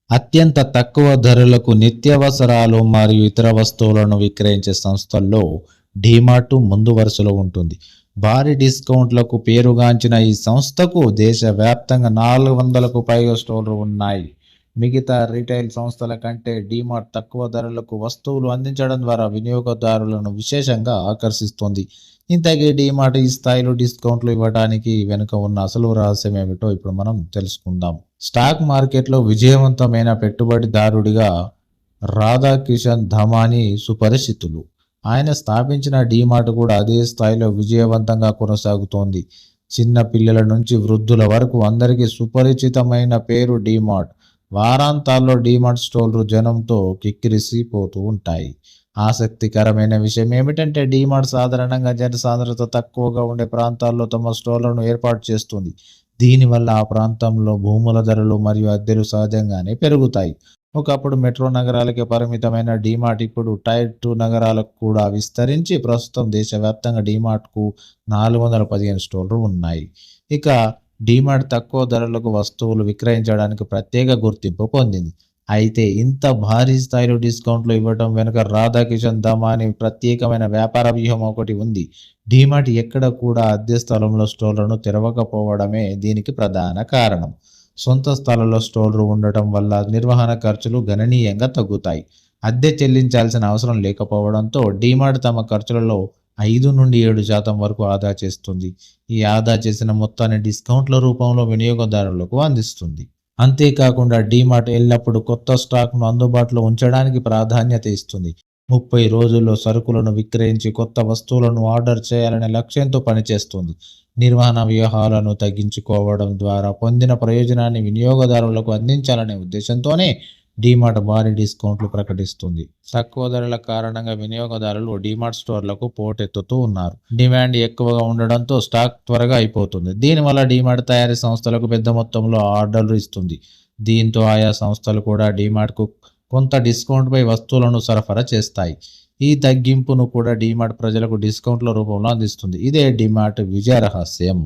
అత్యంత తక్కువ ధరలకు నిత్యావసరాలు మరియు ఇతర వస్తువులను విక్రయించే సంస్థల్లో డీమార్ట్ ముందు వరుసలో ఉంటుంది. భారీ డిస్కౌంట్లకు పేరుగాంచిన ఈ సంస్థకు దేశవ్యాప్తంగా 400కు పైగా స్టోర్లు ఉన్నాయి. మిగతా రిటైల్ సంస్థల కంటే డీమార్ట్ తక్కువ ధరలకు వస్తువులు అందించడం ద్వారా వినియోగదారులను విశేషంగా ఆకర్షిస్తుంది. ఇంతకీ డీమార్ట్ ఈ స్థాయిలో డిస్కౌంట్లు ఇవ్వడానికి వెనుక ఉన్న అసలు రహస్యం ఏమిటో ఇప్పుడు మనం తెలుసుకుందాం. స్టాక్ మార్కెట్లో విజయవంతమైన పెట్టుబడిదారుడిగా రాధాకిషన్ ధమాని సుపరిచితులు. ఆయన స్థాపించిన డీమార్ట్ కూడా అదే స్థాయిలో విజయవంతంగా కొనసాగుతోంది. చిన్న పిల్లల నుంచి వృద్ధుల వరకు అందరికీ సుపరిచితమైన పేరు డీమార్ట్. వారాంతాల్లో డీమార్ట్ స్టోర్లు జనంతో కిక్కిరిసిపోతూ ఉంటాయి. ఆసక్తికరమైన విషయం ఏమిటంటే డీమార్ట్ సాధారణంగా జనసాంద్రత తక్కువగా ఉండే ప్రాంతాల్లో తమ స్టోర్లను ఏర్పాటు చేస్తుంది. దీనివల్ల ఆ ప్రాంతంలో భూముల ధరలు మరియు అద్దెలు సహజంగానే పెరుగుతాయి. ఒకప్పుడు మెట్రో నగరాలకే పరిమితమైన డీమార్ట్ ఇప్పుడు టైర్ 2 నగరాలకు కూడా విస్తరించి ప్రస్తుతం దేశవ్యాప్తంగా డీమార్ట్కు 415 స్టోర్లు ఉన్నాయి. ఇక డీమార్ట్ తక్కువ ధరలకు వస్తువులు విక్రయించడానికి ప్రత్యేక గుర్తింపు పొందింది. అయితే ఇంత భారీ స్థాయిలో డిస్కౌంట్లు ఇవ్వడం వెనుక రాధాకిషన్ దమాని ప్రత్యేకమైన వ్యాపార వ్యూహం ఒకటి ఉంది. డీమార్ట్ ఎక్కడ కూడా అద్దె స్థలంలో స్టోర్లను తెరవకపోవడమే దీనికి ప్రధాన కారణం. సొంత స్థలంలో స్టోర్లు ఉండటం వల్ల నిర్వహణ ఖర్చులు గణనీయంగా తగ్గుతాయి. అద్దె చెల్లించాల్సిన అవసరం లేకపోవడంతో డీమార్ట్ తమ ఖర్చులలో 5 నుండి 7% వరకు ఆదా చేస్తుంది. ఈ ఆదా చేసిన మొత్తాన్ని డిస్కౌంట్ల రూపంలో వినియోగదారులకు అందిస్తుంది. అంతేకాకుండా డీమార్ట్ ఎల్లప్పుడూ కొత్త స్టాక్ను అందుబాటులో ఉంచడానికి ప్రాధాన్యత ఇస్తుంది. 30 రోజుల్లో సరుకులను విక్రయించి కొత్త వస్తువులను ఆర్డర్ చేయాలనే లక్ష్యంతో పనిచేస్తుంది. నిర్వహణ వ్యూహాలను తగ్గించుకోవడం ద్వారా పొందిన ప్రయోజనాన్ని వినియోగదారులకు అందించాలనే ఉద్దేశంతోనే డీమార్ట్ భారీ డిస్కౌంట్లు ప్రకటిస్తుంది. తక్కువ ధరల కారణంగా వినియోగదారులు డీమార్ట్ స్టోర్లకు పోటెత్తుతూ ఉన్నారు. డిమాండ్ ఎక్కువగా ఉండడంతో స్టాక్ త్వరగా అయిపోతుంది. దీనివల్ల డీమార్ట్ తయారీ సంస్థలకు పెద్ద మొత్తంలో ఆర్డర్లు ఇస్తుంది. దీంతో ఆయా సంస్థలు కూడా డీమార్ట్కు కొంత డిస్కౌంట్పై వస్తువులను సరఫరా చేస్తాయి. ఈ తగ్గింపును కూడా డీమార్ట్ ప్రజలకు డిస్కౌంట్ల రూపంలో అందిస్తుంది. ఇదే డీమార్ట్ విజయ రహస్యం.